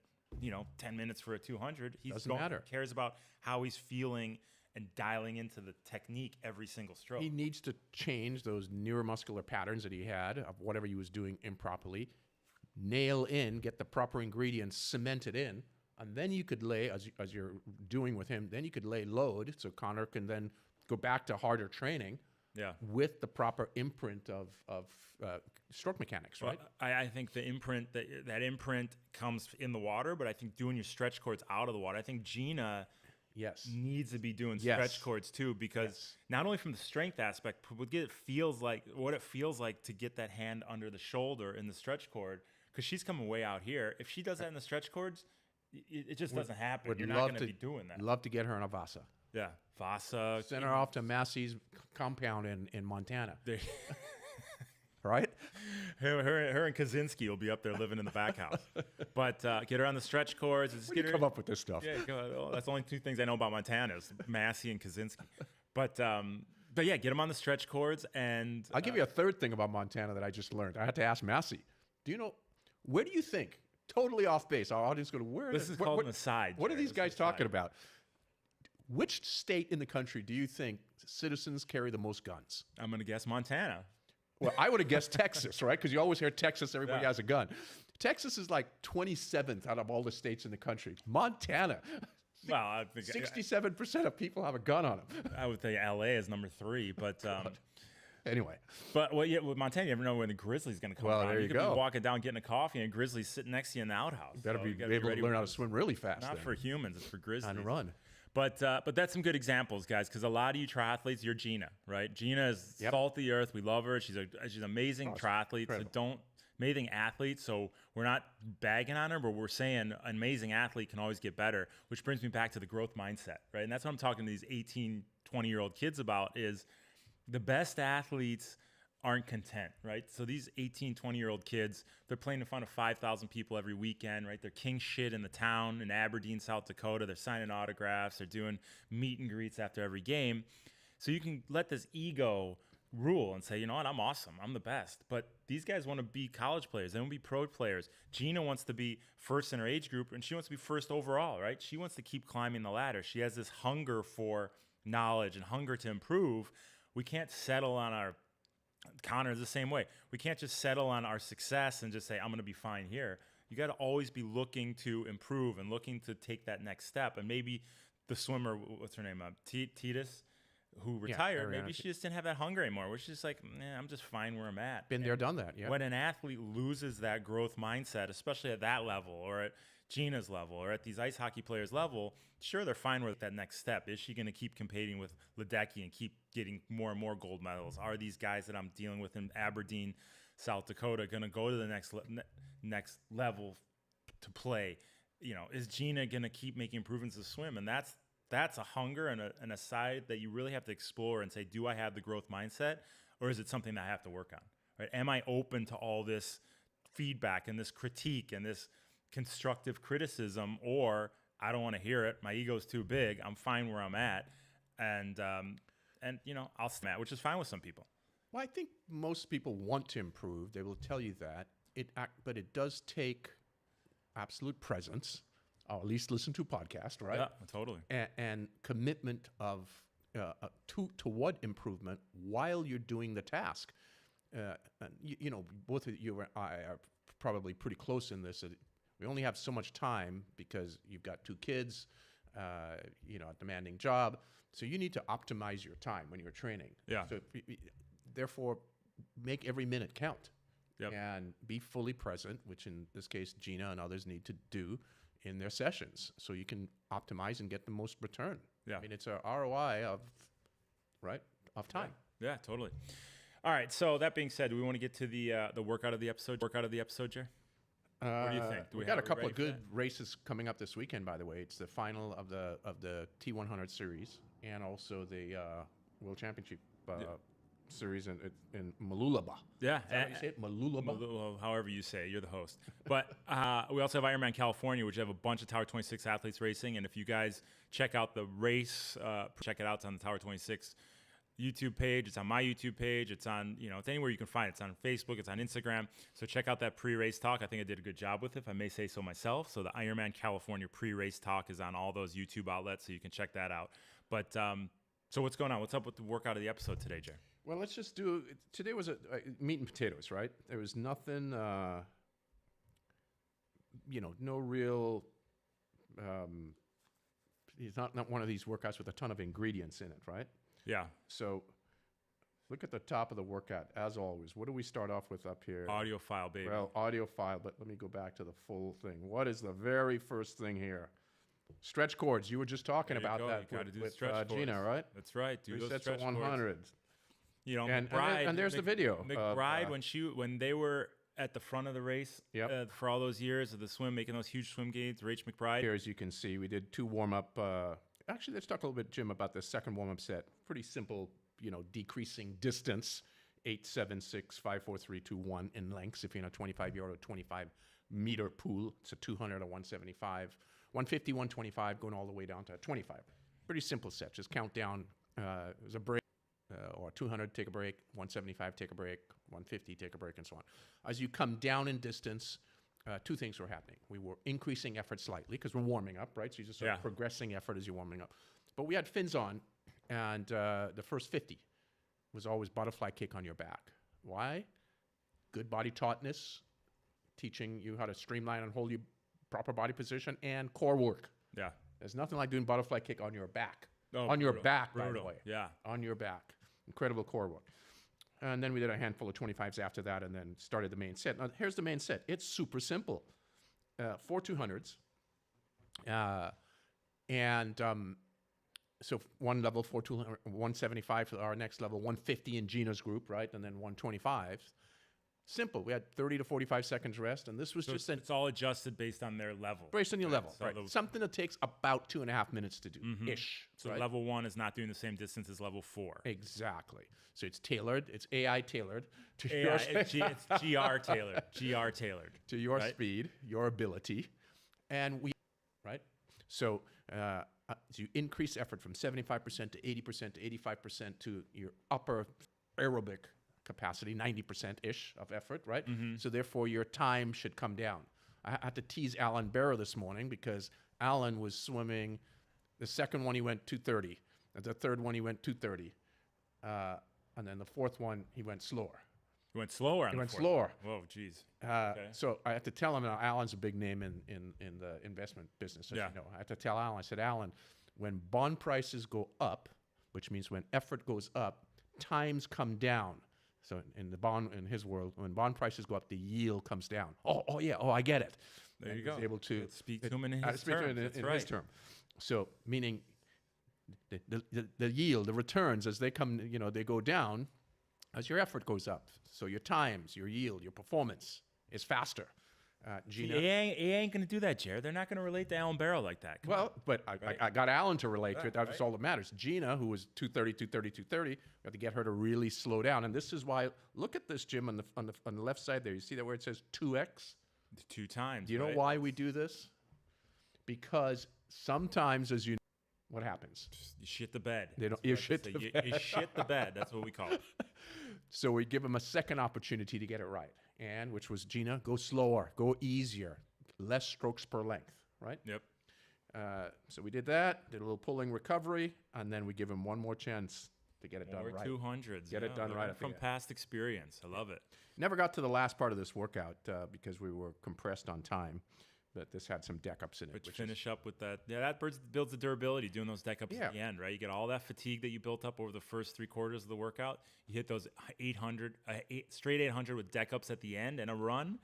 10 minutes for a 200. Doesn't matter. He cares about how he's feeling and dialing into the technique every single stroke. He needs to change those neuromuscular patterns that he had of whatever he was doing improperly, nail in, get the proper ingredients cemented in, and then you could lay, as you're doing with him, then you could lay load so Connor can then go back to harder training with the proper imprint of stroke mechanics, right? Well, I think the imprint, that imprint comes in the water, but I think doing your stretch cords out of the water, I think Gina needs to be doing stretch cords too, because not only from the strength aspect, but what it feels like to get that hand under the shoulder in the stretch cord, because she's coming way out here. If she does that in the stretch cords, it just doesn't happen. You're not going to be doing that. Love to get her in a Vasa. Yeah, Vasa. Send her off to Massey's compound in Montana. Right? Her and Kaczynski will be up there living in the back house. But get her on the stretch cords. Where do you come up with this stuff? Yeah, that's the only 2 things I know about Montana is Massey and Kaczynski. But yeah, get them on the stretch cords. And I'll give you a third thing about Montana that I just learned. I had to ask Massey. Where do you think, totally off base, our audience go to, where? This is called an aside. What are these guys talking about? Which state in the country do you think citizens carry the most guns? I'm going to guess Montana. Well, I would have guessed Texas, right? Because you always hear Texas, everybody has a gun. Texas is like 27th out of all the states in the country. Montana, well, I think 67% of people have a gun on them. I would say LA is number 3, but anyway. But with Montana, you never know when the Grizzly's going to come. Well, around. there you could go. be walking down getting a coffee, and a Grizzly's sitting next to you in the outhouse. Better be able to learn how to swim really fast. Not for humans, it's for Grizzlies. And run. But that's some good examples, guys, because a lot of you triathletes, you're Gina, right? Gina is salt of the earth. We love her. She's an amazing triathlete. So amazing athlete. So we're not bagging on her, but we're saying an amazing athlete can always get better, which brings me back to the growth mindset, right? And that's what I'm talking to these 18, 20-year-old kids about is the best athletes aren't content, right? So these 18, 20-year-old kids, they're playing in front of 5,000 people every weekend, right? They're king shit in the town in Aberdeen, South Dakota. They're signing autographs. They're doing meet and greets after every game. So you can let this ego rule and say, you know what, I'm awesome. I'm the best. But these guys want to be college players. They want to be pro players. Gina wants to be first in her age group, and she wants to be first overall, right? She wants to keep climbing the ladder. She has this hunger for knowledge and hunger to improve. We can't settle on our Connor is the same way. We can't just settle on our success and just say, I'm going to be fine here. You got to always be looking to improve and looking to take that next step. And maybe the swimmer, what's her name? Titus, who retired, maybe she just didn't have that hunger anymore. Where she's just like, I'm just fine where I'm at. Been there, done that. Yeah. When an athlete loses that growth mindset, especially at that level or at Gina's level or at these ice hockey players' level, sure, they're fine with that next step. Is she going to keep competing with Ledecky and keep getting more and more gold medals? Are these guys that I'm dealing with in Aberdeen, South Dakota, going to go to the next level to play? Is Gina going to keep making improvements to swim? And that's a hunger and a side that you really have to explore and say, do I have the growth mindset, or is it something that I have to work on? Right? Am I open to all this feedback and this critique and this constructive criticism, or I don't want to hear it. My ego's too big. I'm fine where I'm at. And I'll snap, which is fine with some people. Well, I think most people want to improve. They will tell you that. But it does take absolute presence, or at least listen to a podcast, right? Yeah, totally. And commitment of to what improvement while you're doing the task. And you know, both of you and I are probably pretty close in this. We only have so much time because you've got 2 kids, you know, a demanding job. So you need to optimize your time when you're training. Yeah. So therefore, make every minute count. Yep. And be fully present, which in this case, Gina and others need to do in their sessions, so you can optimize and get the most return. Yeah. I mean, it's a ROI of time. Yeah, totally. All right. So that being said, do we want to get to the workout of the episode? Workout of the episode, Jer? What do you think? We got a couple of good races coming up this weekend, by the way. It's the final of the T100 series and also the World Championship series in Mooloolaba. Yeah. Is that how you say it? Mooloolaba? However you say it. You're the host. But we also have Ironman California, which have a bunch of Tower 26 athletes racing. And if you guys check out the race, check it out. It's on the Tower 26 YouTube page. It's on my YouTube page. It's on, you know, it's anywhere you can find it. It's on Facebook. It's on Instagram. So check out that pre-race talk. I think I did a good job with it, if I may say so myself. So the Ironman California pre-race talk is on all those YouTube outlets, so you can check that out. But so what's going on? What's up with the workout of the episode today, Jay? Well, let's just do, today was a meat and potatoes, right? There was nothing, you know, no real, it's not one of these workouts with a ton of ingredients in it, right? Yeah. So look at the top of the workout, as always. What do we start off with up here? Audio file, baby. Well, audio file, but let me go back to the full thing. What is the very first thing here? Stretch cords. You were just talking about that with Gina, right? That's right. Do 3 those sets stretch of 100. cords. You know, And there's the video. McBride, when they were at the front of the race for all those years of the swim, making those huge swim gains, Rach McBride. Here, as you can see, we did 2 warm-up. Actually, let's talk a little bit, Jim, about the second warm-up set. Pretty simple, you know, decreasing distance, 8, 7, 6, 5, 4, 3, 2, 1 in lengths. If you're in a 25-yard or 25-meter pool, it's a 200 or 175, 150, 125, going all the way down to 25. Pretty simple set. Just count down. There's a break. Or 200, take a break, 175, take a break, 150, take a break, and so on. As you come down in distance, 2 things were happening. We were increasing effort slightly because we're warming up, right? So you're just sort of progressing effort as you're warming up. But we had fins on, and the first 50 was always butterfly kick on your back. Why? Good body tautness, teaching you how to streamline and hold your proper body position, and core work. Yeah. There's nothing like doing butterfly kick on your back. Oh, on your back, by the brutal. way. Yeah. On your back. Incredible core work. And then we did a handful of 25s after that and then started the main set. Now, here's the main set. It's super simple. 4 200s. So one level, 4 200, 175 for our next level, 150 in Gina's group, right? And then 125s. Simple. We had 30 to 45 seconds rest, and this was it's all adjusted based on their level. Based on your level, So right. Something that takes about 2.5 minutes to do, ish. So right? level 1 is not doing the same distance as level 4. Exactly. So it's tailored. It's AI tailored to it's GR tailored. GR tailored. To your speed, your ability, and So you increase effort from 75% to 80% to 85% to your upper aerobic capacity, 90%-ish of effort, right? So therefore, your time should come down. I had to tease Alan Barrow this morning because Alan was swimming. The second one, he went 2:30. The third one, he went 2:30. And then the fourth one, he went slower. He went slower. He went slower. Whoa, geez. So I had to tell him, now Alan's a big name in the investment business, as you know. I had to tell Alan, I said, Alan, when bond prices go up, which means when effort goes up, times come down. So in his world, when bond prices go up, the yield comes down. Oh yeah, I get it. There you go. Able to speak to him in his terms. In his term. So meaning the yield, the returns as they come, they go down as your effort goes up. So your times, your yield, your performance is faster. Gina, AI ain't going to do that, Jared. They're not going to relate to Alan Barrow like that. But I got Alan to relate to it. That's all that matters. Gina, who was 230, we have to get her to really slow down. And this is why, look at this, Jim, on the left side there. You see that where it says 2x? 2 times. Do you know why we do this? Because sometimes, as you know, what happens? You shit the bed. You shit the bed. You shit the bed. That's what we call it. So we give them a second opportunity to get it right. And which was, Gina, go slower, go easier, less strokes per length, right? Yep. So we did that, did a little pulling recovery, and then we give him one more chance to get it done right. 200s. Get it done right at the From end. past experience. I love it. Never got to the last part of this workout because we were compressed on time, but this had some deck ups in it. But finish up with that. Yeah, that builds the durability, doing those deck ups Yeah. at the end, right? You get all that fatigue that you built up over the first 3 quarters of the workout. You hit those 800, straight 800 with deck ups at the end and a run.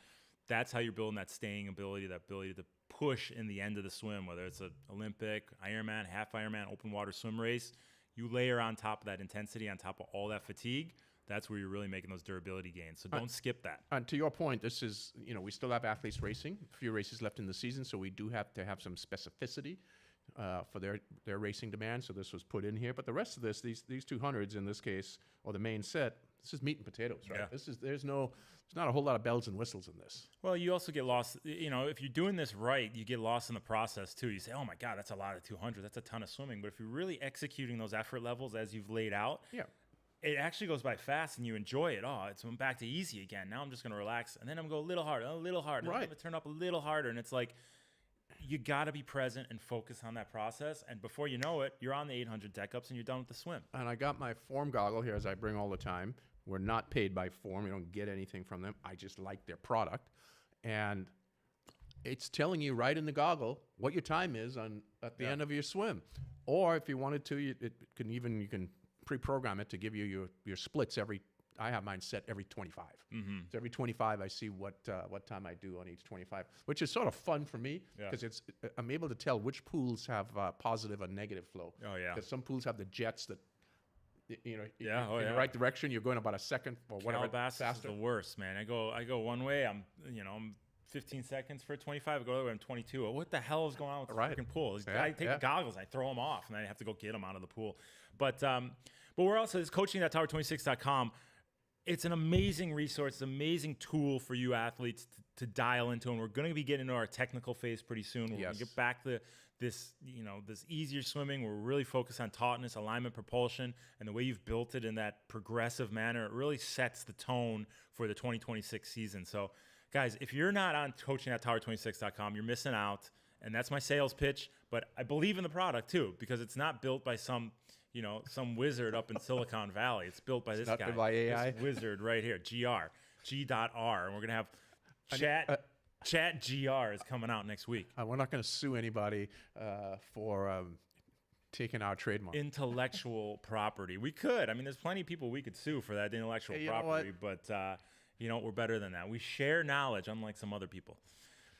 That's how you're building that staying ability, that ability to push in the end of the swim, whether it's an Olympic, Ironman, half Ironman, open water swim race. You layer on top of that intensity, on top of all that fatigue. That's where you're really making those durability gains. So don't skip that. And to your point, this is, we still have athletes racing, a few races left in the season, so we do have to have some specificity for their racing demand. So this was put in here. But the rest of this, these 200s in this case, or the main set, this is meat and potatoes, right? Yeah. There's not a whole lot of bells and whistles in this. Well, you also get lost. If you're doing this right, you get lost in the process too. You say, oh my God, that's a lot of 200. That's a ton of swimming. But if you're really executing those effort levels as you've laid out, it actually goes by fast and you enjoy it. Oh, I'm back to easy again. Now I'm just going to relax. And then I'm going to go a little harder. And I'm going to turn up a little harder. And it's like, you got to be present and focus on that process. And before you know it, you're on the 800 deck ups and you're done with the swim. And I got my form goggle here, as I bring all the time. We're not paid by form. We don't get anything from them. I just like their product. And it's telling you right in the goggle what your time is at the end of your swim. Or if you wanted to, you can pre-program it to give you your splits I have mine set every 25. Mm-hmm. So every 25, I see what time I do on each 25, which is sort of fun for me because I'm able to tell which pools have positive and negative flow. Oh, yeah. Because some pools have the jets that, in the yeah. right direction, you're going about a second or whatever faster. faster. Is the worst, man. I go one way. I'm 15 seconds for a 25. I go the other way. I'm 22. What the hell is going on with the freaking pool? I take the goggles. I throw them off, and then I have to go get them out of the pool. But we're also this coaching.tower26.com. It's an amazing resource, it's an amazing tool for you athletes to dial into, and we're going to be getting into our technical phase pretty soon. We're going to get back to this easier swimming. We're really focused on tautness, alignment, propulsion, and the way you've built it in that progressive manner, it really sets the tone for the 2026 season. So, guys, if you're not on coaching.tower26.com, you're missing out, and that's my sales pitch. But I believe in the product too, because it's not built by some wizard up in Silicon Valley. It's built by this guy, by AI. this wizard right here, G.R. And we're gonna have Chat GR is coming out next week. We're not going to sue anybody for taking our trademark. Intellectual property. We could. I mean, there's plenty of people we could sue for that intellectual property, but we're better than that. We share knowledge, unlike some other people.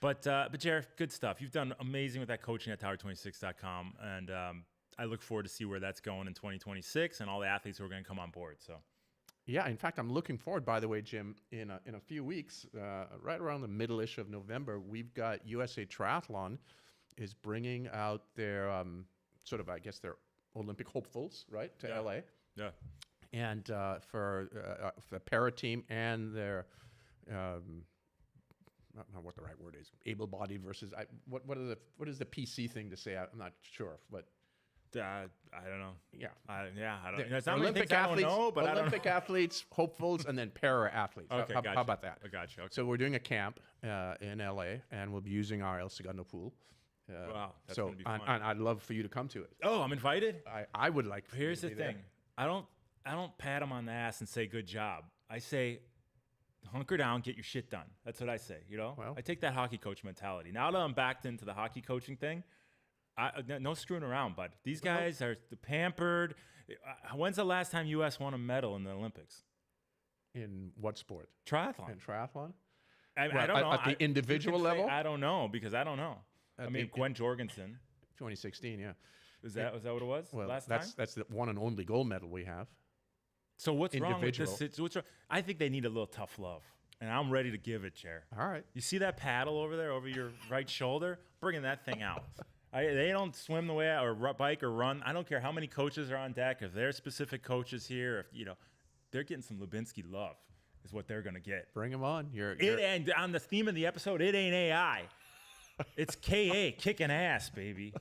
But Jared, good stuff. You've done amazing with that coaching at tower26.com, and I look forward to see where that's going in 2026 and all the athletes who are going to come on board. So, yeah, in fact, I'm looking forward, by the way, Jim, in a few weeks, right around the middle-ish of November, we've got USA Triathlon is bringing out their their Olympic hopefuls, right, to LA. Yeah. And for the para team and their, I don't know what the right word is, able-bodied versus, what is the PC thing to say? I'm not sure, but. I don't know. Yeah. I don't know. It's not Olympic athletes, Olympic athletes, hopefuls, and then para athletes. Okay, how about that? I got you. Okay. So we're doing a camp in LA, and we'll be using our El Segundo pool. Wow, that's gonna be fun. And I'd love for you to come to it. Oh, I'm invited? I would like. Here's the thing. There. I don't pat them on the ass and say good job. I say, hunker down, get your shit done. That's what I say. Well, I take that hockey coach mentality. Now that I'm backed into the hockey coaching thing. No screwing around, bud. These guys are pampered. When's the last time U.S. won a medal in the Olympics? In what sport? Triathlon. In triathlon? I don't know. At the individual level? I don't know because I don't know. Gwen Jorgensen. 2016, yeah. Was that what it was last time? That's the one and only gold medal we have. So what's wrong with this? I think they need a little tough love, and I'm ready to give it, Chair. All right. You see that paddle over there, over your right shoulder? Bringing that thing out. They don't swim the way or bike or run. I don't care how many coaches are on deck. If they're specific coaches here, they're getting some Lubinsky love is what they're going to get. Bring them on. And on the theme of the episode, it ain't AI. It's KA, kicking ass, baby.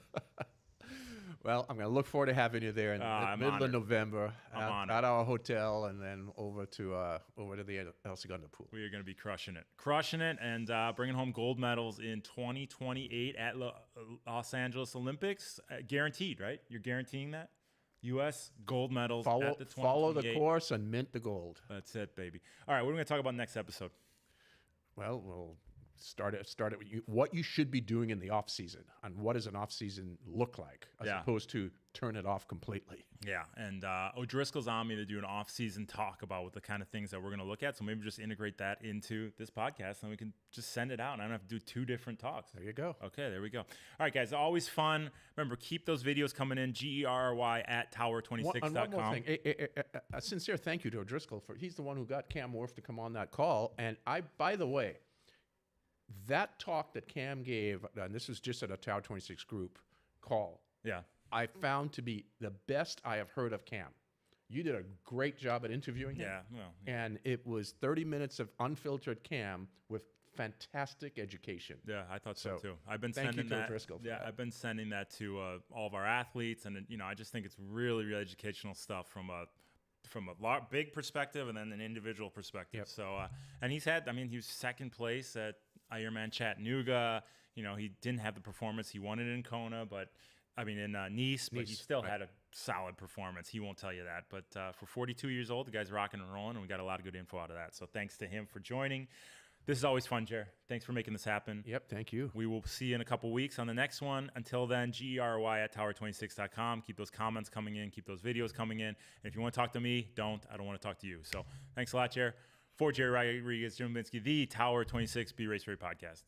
Well, I'm going to look forward to having you there in the I'm middle honored. of November I'm at our hotel, and then over to the El Segundo pool. We are going to be crushing it, and bringing home gold medals in 2028 at Los Angeles Olympics. Guaranteed, right? You're guaranteeing that? U.S. gold medals at the 2028. Follow the course and mint the gold. That's it, baby. All right, what are we going to talk about next episode? Well, we'll start it with what you should be doing in the off season, and what does an off season look like, as opposed to turn it off completely. Yeah, and O'Driscoll's on me to do an off-season talk about what the kind of things that we're going to look at. So maybe just integrate that into this podcast, and we can just send it out. And I don't have to do 2 different talks. There you go. Okay, there we go. All right, guys, always fun. Remember, keep those videos coming in. GERY at tower26.com. One more thing. A sincere thank you to O'Driscoll he's the one who got Cam Worf to come on that call. And by the way, that talk that Cam gave, and this was just at a Tower 26 group call. Yeah. I found to be the best I have heard of Cam. You did a great job at interviewing him. Yeah. And it was 30 minutes of unfiltered Cam with fantastic education. Yeah, I thought so too. I've been Thank sending you to that. O'Driscoll for that. I've been sending that to all of our athletes, and I just think it's really, really educational stuff from a big perspective and then an individual perspective. Yep. So, and he was second place at Ironman Chattanooga. He didn't have the performance he wanted in Kona, but in Nice, but he still had a solid performance. He won't tell you that. But for 42 years old, the guy's rocking and rolling, and we got a lot of good info out of that. So thanks to him for joining. This is always fun, Jer. Thanks for making this happen. Yep, thank you. We will see you in a couple weeks on the next one. Until then, GERY at tower26.com. Keep those comments coming in. Keep those videos coming in. And if you want to talk to me, I don't want to talk to you. So thanks a lot, Jer. For Gerry Rodriguez, Jim Binsky, the Tower 26 Be Race Ready podcast.